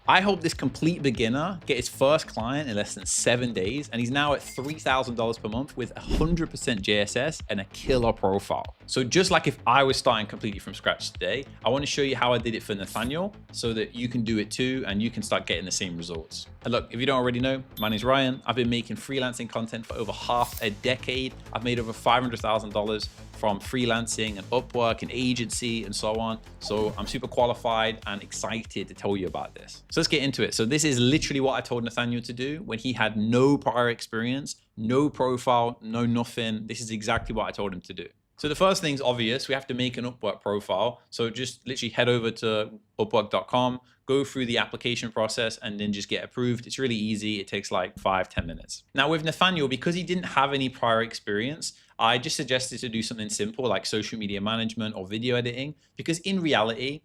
I helped this complete beginner get his first client in less than 7 days, and he's now at $3,000 per month with 100% JSS and a killer profile. So just like if I was starting completely from scratch today, I want to show you how I did it for Nathaniel so that you can do it too and you can start getting the same results. And look, if you don't already know, my name's Ryan. I've been making freelancing content for over half a decade. I've made over $500,000 from freelancing and Upwork and agency and so on. So I'm super qualified and excited to tell you about this. So let's get into it. So this is literally what I told Nathaniel to do when he had no prior experience, no profile, no nothing. This is exactly what I told him to do. So the first thing's obvious. We have to make an Upwork profile. So just literally head over to upwork.com, go through the application process, and then just get approved. It's really easy. It takes like 5-10 minutes. Now with Nathaniel, because he didn't have any prior experience, I just suggested to do something simple like social media management or video editing, because in reality,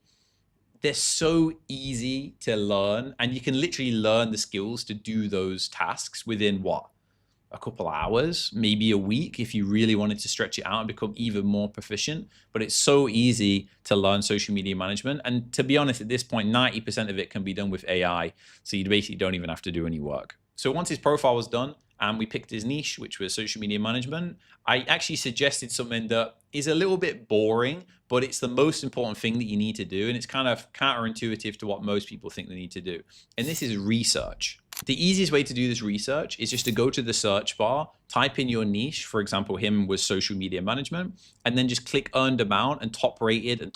they're so easy to learn and you can literally learn the skills to do those tasks within what? A couple hours, maybe a week if you really wanted to stretch it out and become even more proficient. But it's so easy to learn social media management. And to be honest, at this point, 90% of it can be done with AI. So you basically don't even have to do any work. So once his profile was done and we picked his niche, which was social media management, I actually suggested something that is a little bit boring, but it's the most important thing that you need to do. And it's kind of counterintuitive to what most people think they need to do. And this is research. The easiest way to do this research is just to go to the search bar, type in your niche. For example, him was social media management, and then just click earned amount and top rated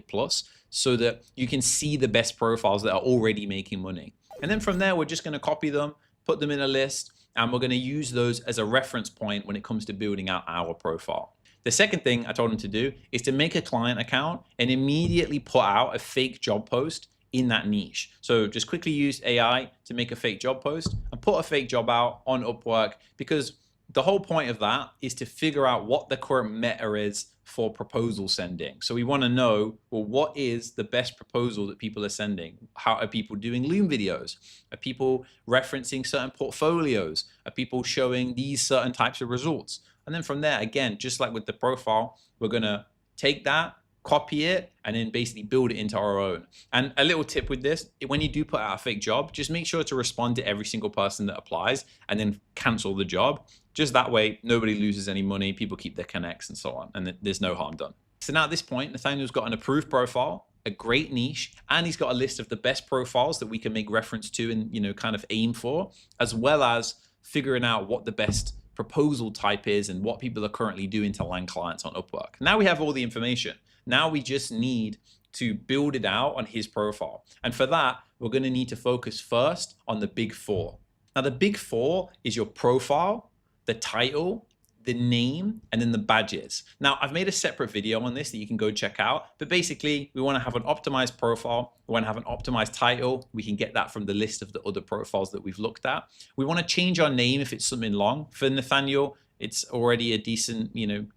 plus so that you can see the best profiles that are already making money. And then from there, we're just going to copy them, put them in a list, and we're going to use those as a reference point when it comes to building out our profile. The second thing I told him to do is to make a client account and immediately put out a fake job post in that niche. So just quickly use AI to make a fake job post and put a fake job out on Upwork, because the whole point of that is to figure out what the current meta is for proposal sending. So we want to know, well, what is the best proposal that people are sending? How are people doing Loom videos? Are people referencing certain portfolios? Are people showing these certain types of results? And then from there, again, just like with the profile, we're going to take that, copy it, and then basically build it into our own. And a little tip with this, when you do put out a fake job, just make sure to respond to every single person that applies and then cancel the job. Just that way, nobody loses any money, people keep their connects and so on, and there's no harm done. So now at this point, Nathaniel's got an approved profile, a great niche, and he's got a list of the best profiles that we can make reference to and kind of aim for, as well as figuring out what the best proposal type is and what people are currently doing to land clients on Upwork. Now we have all the information. Now we just need to build it out on his profile. And for that, we're going to need to focus first on the big four. Now, the big four is your profile, the title, the name, and then the badges. Now, I've made a separate video on this that you can go check out, but basically we want to have an optimized profile. We want to have an optimized title. We can get that from the list of the other profiles that we've looked at. We want to change our name if it's something long. For Nathaniel, it's already a decent,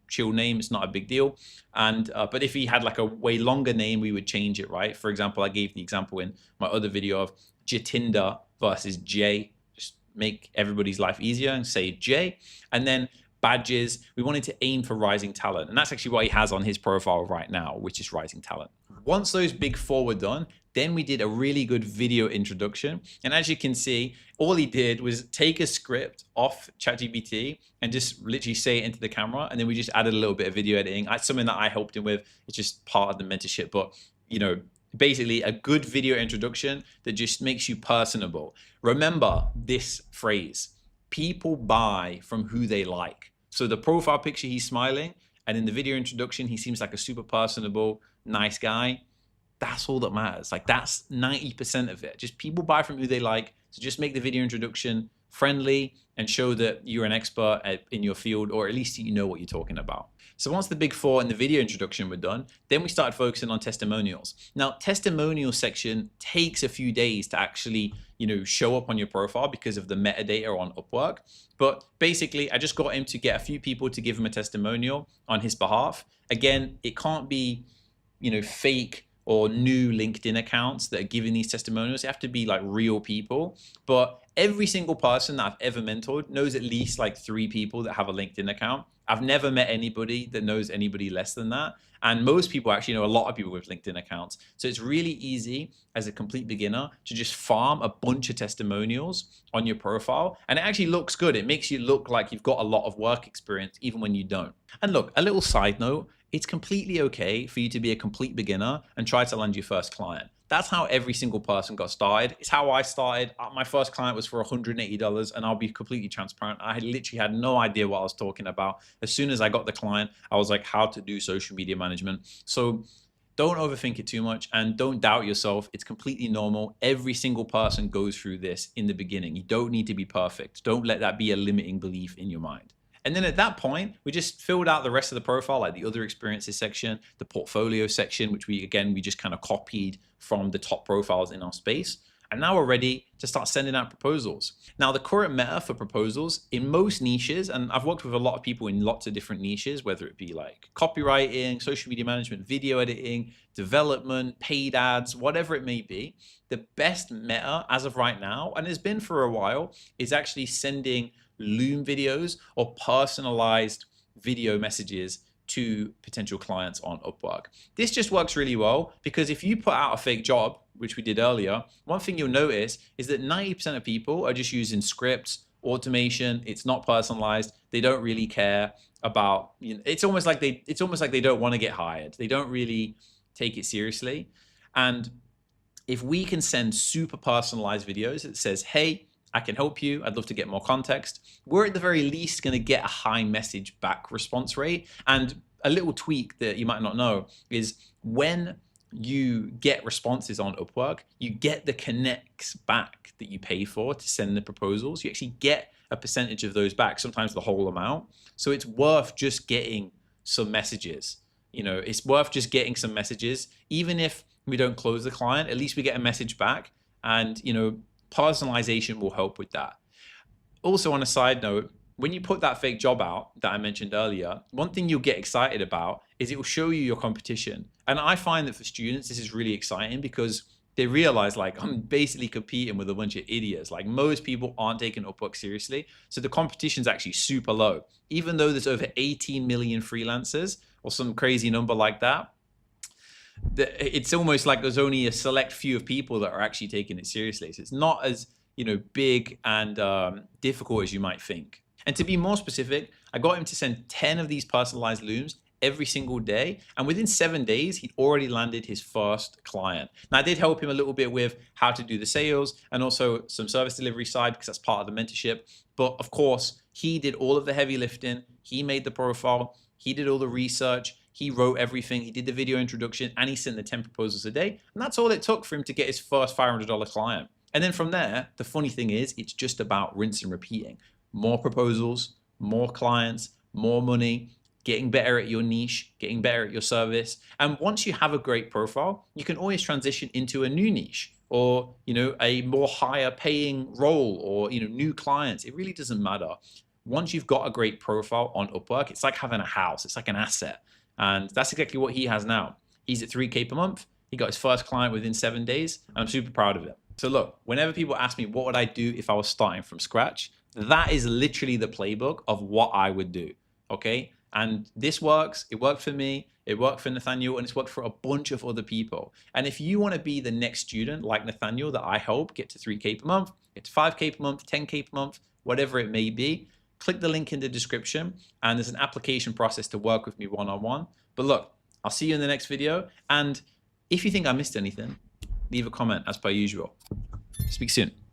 chill name. It's not a big deal. And but if he had like a way longer name, we would change it, right? For example, I gave the example in my other video of Jatinder versus Jay. Just make everybody's life easier and say Jay. And then badges, we wanted to aim for rising talent. And that's actually what he has on his profile right now, which is rising talent. Once those big four were done, then we did a really good video introduction. And as you can see, all he did was take a script off ChatGPT and just literally say it into the camera. And then we just added a little bit of video editing. That's something that I helped him with. It's just part of the mentorship. But, basically a good video introduction that just makes you personable. Remember this phrase: people buy from who they like. So the profile picture, he's smiling. And in the video introduction, he seems like a super personable, nice guy. That's all that matters. Like, that's 90% of it. Just people buy from who they like. So just make the video introduction friendly and show that you're an expert in your field, or at least you know what you're talking about. So once the big four and the video introduction were done, then we started focusing on testimonials. Now, testimonial section takes a few days to actually, show up on your profile because of the metadata on Upwork. But basically, I just got him to get a few people to give him a testimonial on his behalf. Again, it can't be, fake or new LinkedIn accounts that are giving these testimonials. They have to be like real people. But every single person that I've ever mentored knows at least like 3 people that have a LinkedIn account. I've never met anybody that knows anybody less than that. And most people actually know a lot of people with LinkedIn accounts. So it's really easy as a complete beginner to just farm a bunch of testimonials on your profile. And it actually looks good. It makes you look like you've got a lot of work experience, even when you don't. And look, a little side note, it's completely okay for you to be a complete beginner and try to land your first client. That's how every single person got started. It's how I started. My first client was for $180, and I'll be completely transparent. I literally had no idea what I was talking about. As soon as I got the client, I was like, how to do social media management. So don't overthink it too much and don't doubt yourself. It's completely normal. Every single person goes through this in the beginning. You don't need to be perfect. Don't let that be a limiting belief in your mind. And then at that point, we just filled out the rest of the profile, like the other experiences section, the portfolio section, which we just kind of copied from the top profiles in our space. And now we're ready to start sending out proposals. Now, the current meta for proposals in most niches, and I've worked with a lot of people in lots of different niches, whether it be like copywriting, social media management, video editing, development, paid ads, whatever it may be, the best meta as of right now, and has been for a while, is actually sending Loom videos or personalized video messages to potential clients on Upwork. This just works really well because if you put out a fake job, which we did earlier, one thing you'll notice is that 90% of people are just using scripts, automation. It's not personalized. They don't really care about, it's almost like they don't want to get hired. They don't really take it seriously. And if we can send super personalized videos that says, hey, I can help you, I'd love to get more context, we're at the very least going to get a high message back response rate. And a little tweak that you might not know is when you get responses on Upwork, you get the connects back that you pay for to send the proposals. You actually get a percentage of those back, sometimes the whole amount. So it's worth just getting some messages. It's worth just getting some messages. Even if we don't close the client, at least we get a message back. And, personalization will help with that. Also, on a side note, when you put that fake job out that I mentioned earlier, one thing you'll get excited about is it will show you your competition. And I find that for students, this is really exciting because they realize like I'm basically competing with a bunch of idiots. Like most people aren't taking Upwork seriously. So the competition is actually super low. Even though there's over 18 million freelancers or some crazy number like that, it's almost like there's only a select few of people that are actually taking it seriously. So it's not as big and difficult as you might think. And to be more specific, I got him to send 10 of these personalized looms every single day. And within 7 days, he'd already landed his first client. Now, I did help him a little bit with how to do the sales and also some service delivery side because that's part of the mentorship. But of course, he did all of the heavy lifting. He made the profile. He did all the research. He wrote everything. He did the video introduction and he sent the 10 proposals a day. And that's all it took for him to get his first $500 client. And then from there, the funny thing is, it's just about rinse and repeating. More proposals, more clients, more money, getting better at your niche, getting better at your service. And once you have a great profile, you can always transition into a new niche or, a more higher paying role or, new clients. It really doesn't matter. Once you've got a great profile on Upwork, it's like having a house. It's like an asset. And that's exactly what he has now. He's at $3K per month. He got his first client within 7 days. And I'm super proud of it. So look, whenever people ask me, what would I do if I was starting from scratch? That is literally the playbook of what I would do. Okay. And this works. It worked for me. It worked for Nathaniel and it's worked for a bunch of other people. And if you want to be the next student like Nathaniel that I help get to 3K per month, get to 5K per month, 10K per month, whatever it may be, click the link in the description and there's an application process to work with me one-on-one. But look, I'll see you in the next video. And if you think I missed anything, leave a comment as per usual. Speak soon.